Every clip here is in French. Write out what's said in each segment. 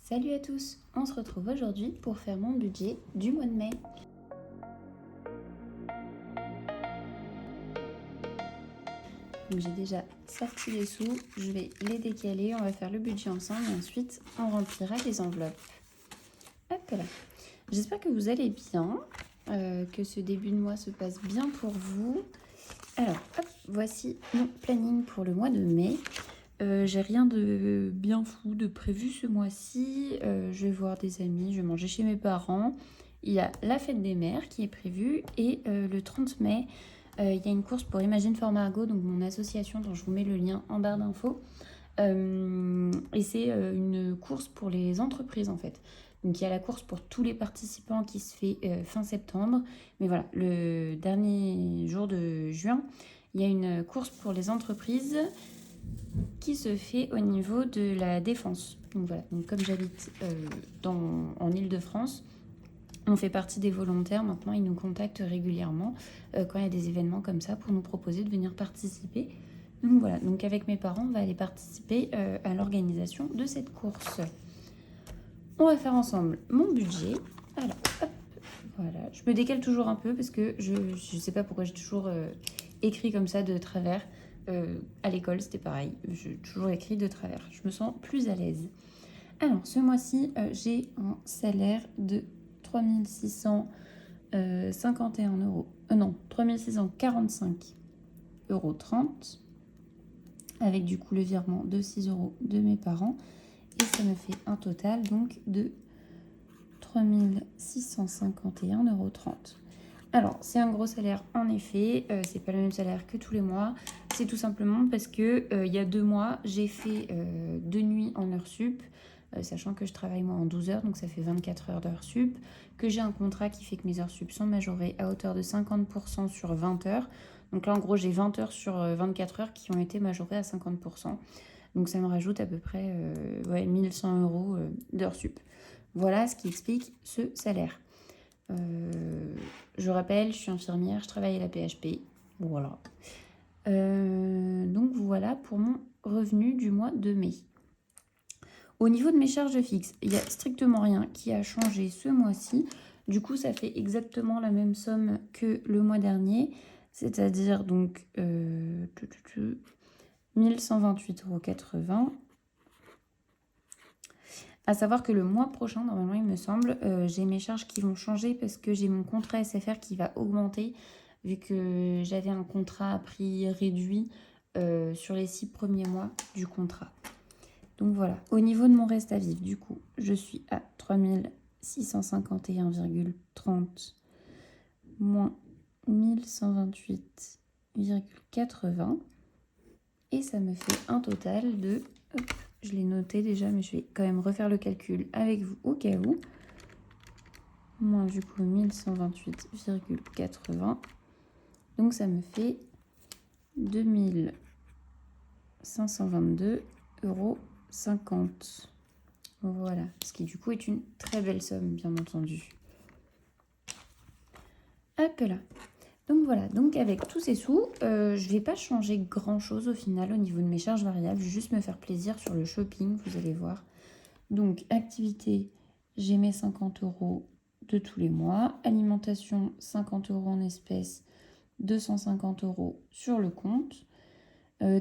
Salut à tous, on se retrouve aujourd'hui pour faire mon budget du mois de mai. Donc j'ai déjà sorti les sous, je vais les décaler, on va faire le budget ensemble et ensuite on remplira les enveloppes. Hop là. J'espère que vous allez bien, que ce début de mois se passe bien pour vous. Alors hop, voici mon planning pour le mois de mai. J'ai rien de bien fou de prévu ce mois-ci. Je vais voir des amis, je vais manger chez mes parents. Il y a la fête des mères qui est prévue et le 30 mai, il y a une course pour Imagine for Margot, donc mon association dont je vous mets le lien en barre d'infos. Et c'est une course pour les entreprises en fait. Donc il y a la course pour tous les participants qui se fait fin septembre. Mais voilà, le dernier jour de juin, il y a une course pour les entreprises qui se fait au niveau de la Défense. Donc voilà, donc comme j'habite en Île-de-France, on fait partie des volontaires. Maintenant, ils nous contactent régulièrement quand il y a des événements comme ça pour nous proposer de venir participer. Donc voilà, donc avec mes parents, on va aller participer à l'organisation de cette course. On va faire ensemble mon budget. Alors, hop, voilà. Je me décale toujours un peu parce que je ne sais pas pourquoi j'ai toujours écrit comme ça de travers. À l'école, c'était pareil. J'ai toujours écrit de travers. Je me sens plus à l'aise. Alors, ce mois-ci, j'ai un salaire de 3651 euros. Non, 3645,30 euros. Avec du coup le virement de 6 euros de mes parents. Et ça me fait un total donc de 3651,30 euros. Alors, c'est un gros salaire en effet, c'est pas le même salaire que tous les mois. C'est tout simplement parce que il y a 2 mois, j'ai fait 2 nuits en heures sup, sachant que je travaille moi en 12 heures, donc ça fait 24 heures d'heures sup, que j'ai un contrat qui fait que mes heures sup sont majorées à hauteur de 50% sur 20 heures. Donc là, en gros, j'ai 20 heures sur 24 heures qui ont été majorées à 50%. Donc ça me rajoute à peu près 1100 euros d'heures sup. Voilà ce qui explique ce salaire. Je rappelle, je suis infirmière, je travaille à la PHP. Voilà. Donc voilà pour mon revenu du mois de mai. Au niveau de mes charges fixes, il n'y a strictement rien qui a changé ce mois-ci. Du coup, ça fait exactement la même somme que le mois dernier. C'est-à-dire donc 1128,80 €. À savoir que le mois prochain, normalement, il me semble, j'ai mes charges qui vont changer parce que j'ai mon contrat SFR qui va augmenter vu que j'avais un contrat à prix réduit sur les 6 premiers mois du contrat. Donc voilà, au niveau de mon reste à vivre, du coup, je suis à 3651,30 moins 1128,80 et ça me fait un total de... Hop, je l'ai noté déjà, mais je vais quand même refaire le calcul avec vous au cas où. Moins du coup 1128,80. Donc ça me fait 2522,50 €. Voilà, ce qui du coup est une très belle somme, bien entendu. Hop là. Donc voilà, donc avec tous ces sous, je ne vais pas changer grand-chose au final au niveau de mes charges variables. Je vais juste me faire plaisir sur le shopping, vous allez voir. Donc activité, j'ai mes 50 € de tous les mois. Alimentation, 50 € en espèces, 250 € sur le compte.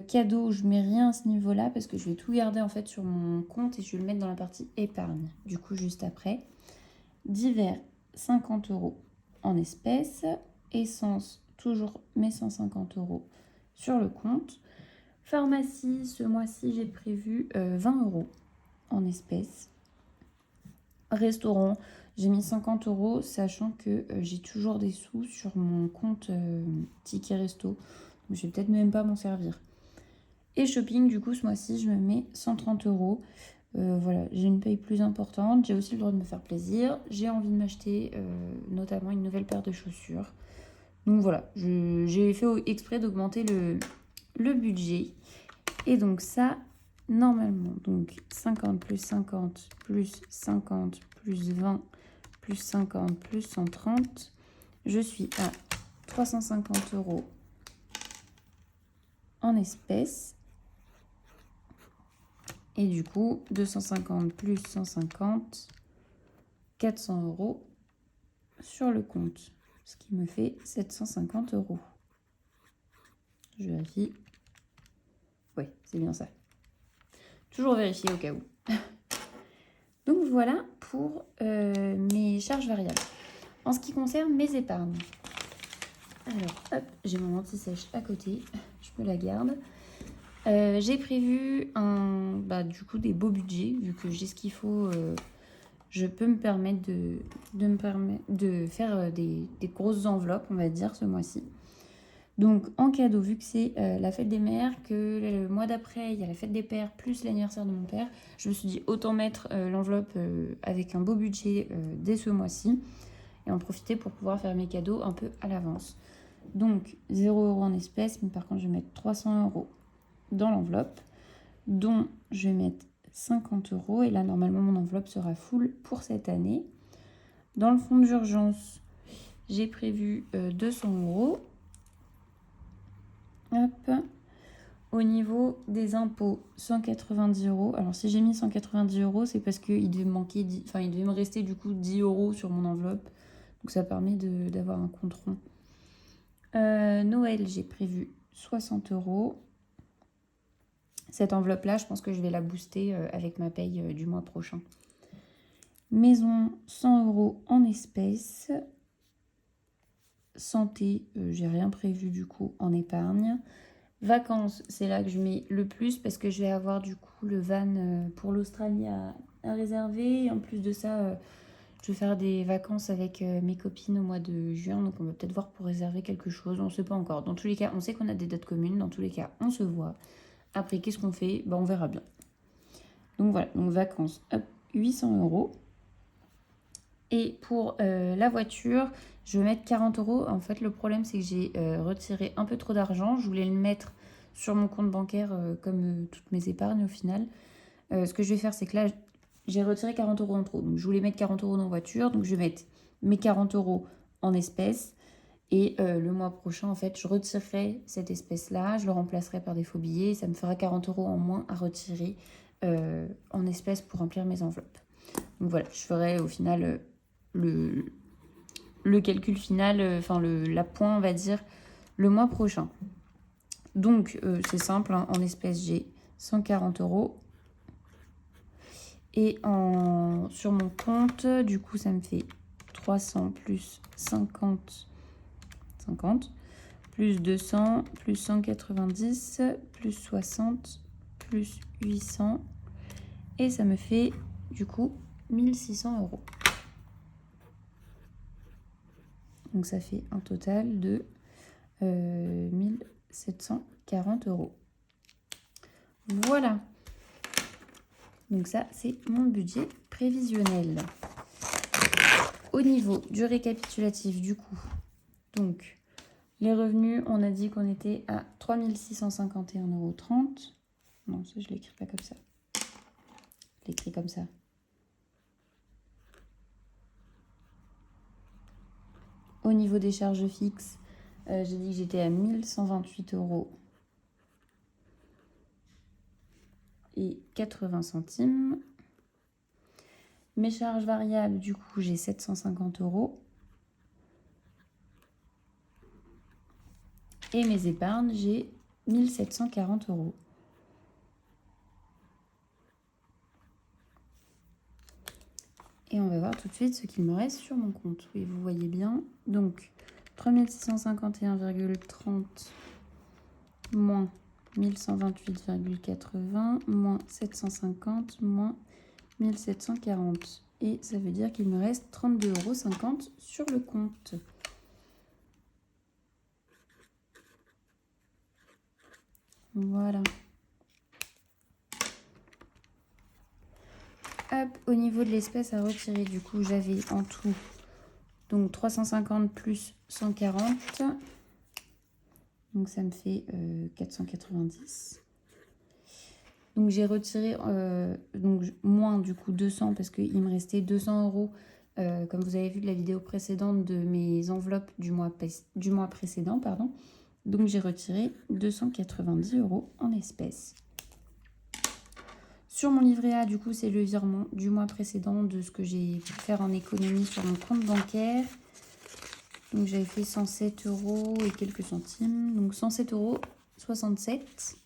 Cadeau, je mets rien à ce niveau-là parce que je vais tout garder en fait sur mon compte et je vais le mettre dans la partie épargne. Du coup, juste après. Divers, 50 € en espèces. Essence, toujours mes 150 € sur le compte. Pharmacie, ce mois-ci, j'ai prévu 20 € en espèces. Restaurant, j'ai mis 50 €, sachant que j'ai toujours des sous sur mon compte ticket resto. Donc je vais peut-être même pas m'en servir. Et shopping, du coup, ce mois-ci, je me mets 130 €. Voilà, j'ai une paye plus importante. J'ai aussi le droit de me faire plaisir. J'ai envie de m'acheter notamment une nouvelle paire de chaussures. Donc voilà, j'ai fait exprès d'augmenter le budget. Et donc ça, normalement, donc 50 plus 50 plus 50 plus 20 plus 50 plus 130, je suis à 350 € en espèces. Et du coup, 250 plus 150, 400 € sur le compte. Ce qui me fait 750 €. Je vérifie. Oui, c'est bien ça. Toujours vérifier au cas où. Donc voilà pour mes charges variables. En ce qui concerne mes épargnes. Alors, hop, j'ai mon anti-sèche à côté. Je me la garde. J'ai prévu du coup des beaux budgets. Vu que j'ai ce qu'il faut, je peux me permettre de faire des grosses enveloppes, on va dire, ce mois-ci. Donc en cadeau, vu que c'est la fête des mères, que le mois d'après, il y a la fête des pères, plus l'anniversaire de mon père, je me suis dit autant mettre l'enveloppe avec un beau budget dès ce mois-ci et en profiter pour pouvoir faire mes cadeaux un peu à l'avance. Donc 0 € en espèces, mais par contre je vais mettre 300 € dans l'enveloppe, dont je vais mettre 50 € et là normalement mon enveloppe sera full pour cette année. Dans le fonds d'urgence, j'ai prévu 200 €. Hop. Au niveau des impôts, 190 €. Alors si j'ai mis 190 €, c'est parce qu'il devait me manquer, il devait me rester du coup 10 € sur mon enveloppe. Donc ça permet d'avoir un compte rond. Noël, j'ai prévu 60 €. Cette enveloppe-là, je pense que je vais la booster avec ma paye du mois prochain. Maison, 100 € en espèces. Santé, j'ai rien prévu du coup en épargne. Vacances, c'est là que je mets le plus parce que je vais avoir du coup le van pour l'Australie à réserver. Et en plus de ça, je vais faire des vacances avec mes copines au mois de juin. Donc on va peut-être voir pour réserver quelque chose. On ne sait pas encore. Dans tous les cas, on sait qu'on a des dates communes. Dans tous les cas, on se voit. Après, qu'est-ce qu'on fait? On verra bien. Donc voilà, donc vacances, hop, 800 €. Et pour la voiture, je vais mettre 40 €. En fait, le problème, c'est que j'ai retiré un peu trop d'argent. Je voulais le mettre sur mon compte bancaire comme toutes mes épargnes au final. Ce que je vais faire, c'est que là, j'ai retiré 40 € en trop. Donc, je voulais mettre 40 € dans la voiture. Donc, je vais mettre mes 40 € en espèces. Et le mois prochain, en fait, je retirerai cette espèce-là. Je le remplacerai par des faux billets. Ça me fera 40 € en moins à retirer en espèces pour remplir mes enveloppes. Donc, voilà, je ferai au final... le calcul final, la point, on va dire, le mois prochain. Donc, c'est simple, hein, en espèces, j'ai 140 €. Et sur mon compte, du coup, ça me fait 300 plus 50, plus 200, plus 190, plus 60, plus 800. Et ça me fait, du coup, 1600 €. Donc ça fait un total de 1740 €. Voilà. Donc ça, c'est mon budget prévisionnel. Au niveau du récapitulatif, du coup, donc les revenus, on a dit qu'on était à 3 651,30 €. Non, ça, je ne l'écris pas comme ça. Je l'écris comme ça. Au niveau des charges fixes, j'ai dit que j'étais à 1128 € et 80 centimes. Mes charges variables, du coup, j'ai 750 €. Et mes épargnes, j'ai 1740 €. Et on va voir tout de suite ce qu'il me reste sur mon compte. Oui, vous voyez bien. Donc, 3651,30 moins 1128,80 moins 750 moins 1740. Et ça veut dire qu'il me reste 32,50 € sur le compte. Voilà. Hop, au niveau de l'espèce à retirer, du coup, j'avais en tout donc 350 plus 140. Donc ça me fait 490. Donc j'ai retiré moins du coup 200 parce qu'il me restait 200 €, comme vous avez vu de la vidéo précédente, de mes enveloppes du mois précédent. Pardon. Donc j'ai retiré 290 € en espèces. Sur mon livret A, du coup, c'est le virement du mois précédent de ce que j'ai pu faire en économie sur mon compte bancaire. Donc, j'avais fait 107 € et quelques centimes. Donc, 107,67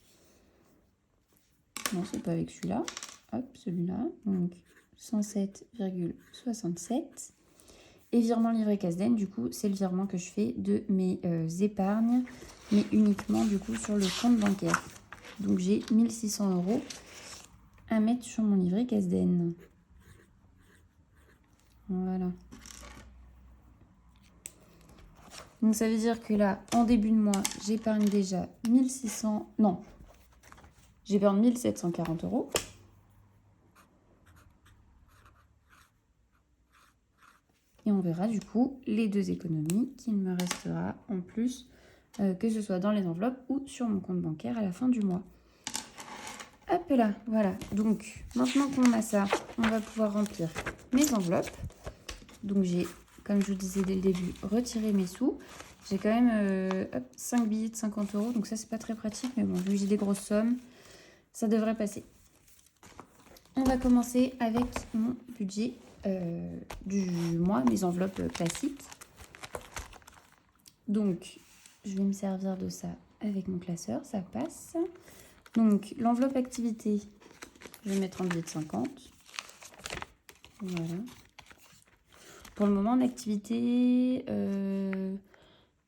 €. Non, c'est pas avec celui-là. Hop, celui-là. Donc, 107,67. Et virement livret Casden, du coup, c'est le virement que je fais de mes épargnes, mais uniquement, du coup, sur le compte bancaire. Donc, j'ai 1600 € à mettre sur mon livret Casden. Voilà. Donc, ça veut dire que là, en début de mois, j'épargne déjà 1600... Non, j'épargne 1740 €. Et on verra du coup les 2 économies qu'il me restera en plus, que ce soit dans les enveloppes ou sur mon compte bancaire à la fin du mois. Hop là, voilà. Donc maintenant qu'on a ça, on va pouvoir remplir mes enveloppes. Donc j'ai, comme je vous disais dès le début, retiré mes sous. J'ai quand même 5 billets de 50 €, donc ça c'est pas très pratique, mais bon, vu que j'ai des grosses sommes, ça devrait passer. On va commencer avec mon budget du mois, mes enveloppes classiques. Donc, je vais me servir de ça avec mon classeur, ça passe. Donc, l'enveloppe activité, je vais mettre un billet de 50. Voilà. Pour le moment, en activité,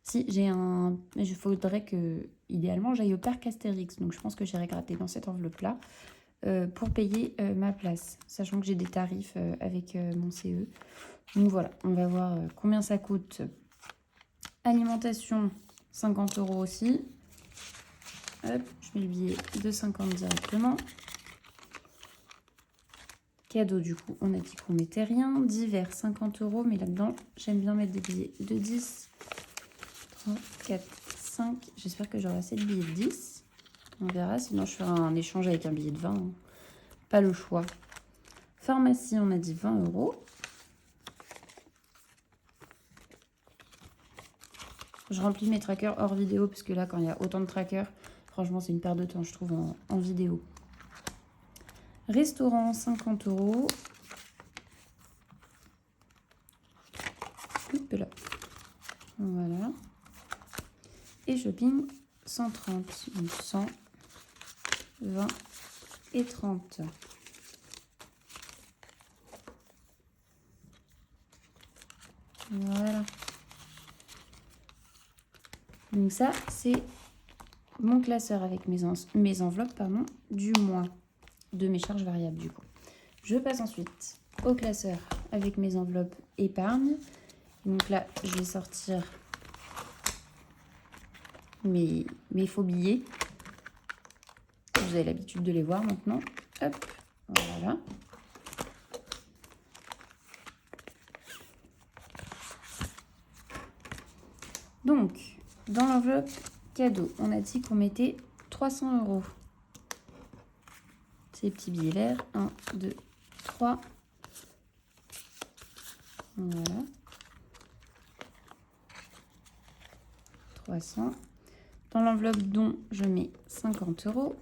si j'ai un... Mais il faudrait que, idéalement, j'aille au parc Astérix. Donc, je pense que j'irai gratter dans cette enveloppe-là. Pour payer ma place, sachant que j'ai des tarifs avec mon CE. Donc voilà, on va voir combien ça coûte. Alimentation, 50 € aussi. Hop, je mets le billet de 50 directement. Cadeau, du coup, on a dit qu'on mettait rien. Divers, 50 €, mais là-dedans, j'aime bien mettre des billets de 10, 3, 4, 5. J'espère que j'aurai assez de billets de 10. On verra, sinon je ferai un échange avec un billet de 20. Hein. Pas le choix. Pharmacie, on a dit 20 €. Je remplis mes trackers hors vidéo, parce que là, quand il y a autant de trackers, franchement, c'est une perte de temps, je trouve, en vidéo. Restaurant, 50 €. Hop là. Voilà. Et shopping, 130. Donc 100, 20 et 30. Voilà. Donc ça, c'est mon classeur avec mes enveloppes du mois, de mes charges variables du coup. Je passe ensuite au classeur avec mes enveloppes épargne. Donc là, je vais sortir mes faux billets. Vous avez l'habitude de les voir maintenant. Hop, voilà. Donc, dans l'enveloppe cadeau, on a dit qu'on mettait 300 €. Ces petits billets verts. 1, 2, 3. Voilà. 300. Dans l'enveloppe dont je mets 50 €.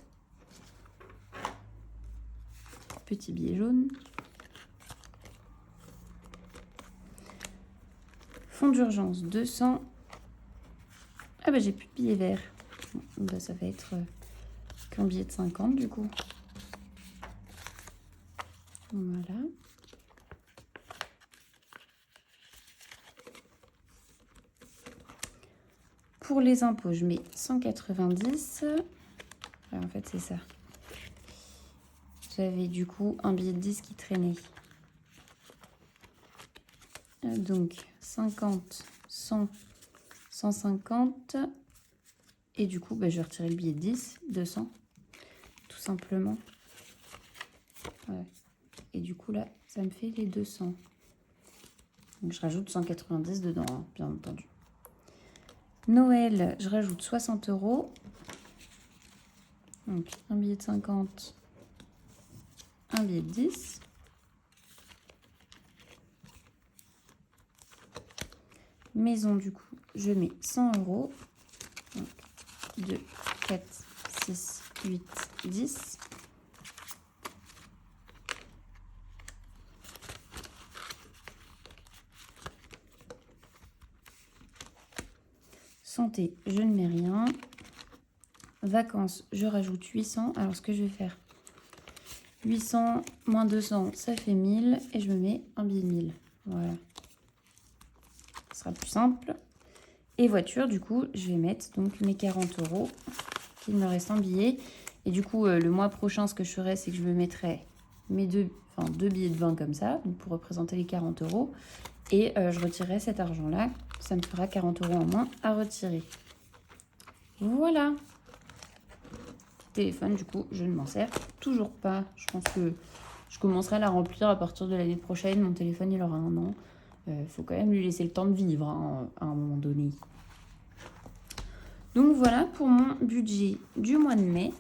Petit billet jaune. Fonds d'urgence 200. Ah bah j'ai plus de billets verts. Bon, bah ça va être qu'un billet de 50 du coup. Voilà. Pour les impôts, je mets 190. Alors, en fait, c'est ça. J'avais du coup un billet de 10 qui traînait. Donc 50, 100, 150. Et du coup, bah, je vais retirer le billet de 10, 200. Tout simplement. Ouais. Et du coup, là, ça me fait les 200. Donc, je rajoute 190 dedans, hein, bien entendu. Noël, je rajoute 60 €. Donc, un billet de 50, un billet de 10. Maison, du coup, je mets 100 €. Donc, 2, 4, 6, 8, 10. Santé, je ne mets rien. Vacances, je rajoute 800. Alors, ce que je vais faire, 800 moins 200, ça fait 1000. Et je me mets un billet de 1000. Voilà. Ce sera plus simple. Et voiture, du coup, je vais mettre donc mes 40 € qu'il me reste en billets. Et du coup, le mois prochain, ce que je ferai, c'est que je me mettrai mes deux billets de 20 comme ça, donc pour représenter les 40 €. Et je retirerai cet argent-là. Ça me fera 40 € en moins à retirer. Voilà. Téléphone, du coup, je ne m'en sers toujours pas. Je pense que je commencerai à la remplir à partir de l'année prochaine. Mon téléphone, il aura 1 an. Faut quand même lui laisser le temps de vivre hein, à un moment donné. Donc voilà pour mon budget du mois de mai.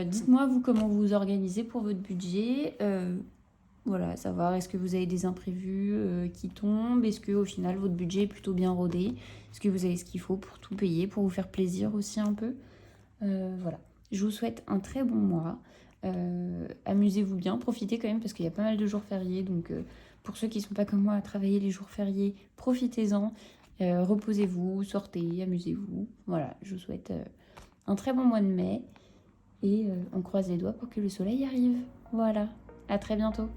Dites-moi vous comment vous vous organisez pour votre budget. Voilà, savoir est-ce que vous avez des imprévus qui tombent. Est-ce qu'au final votre budget est plutôt bien rodé. Est-ce que vous avez ce qu'il faut pour tout payer, pour vous faire plaisir aussi un peu. Voilà, je vous souhaite un très bon mois. Amusez-vous bien, profitez quand même parce qu'il y a pas mal de jours fériés. Donc pour ceux qui ne sont pas comme moi à travailler les jours fériés, profitez-en. Reposez-vous, sortez, amusez-vous. Voilà, je vous souhaite un très bon mois de mai. Et on croise les doigts pour que le soleil arrive. Voilà, à très bientôt.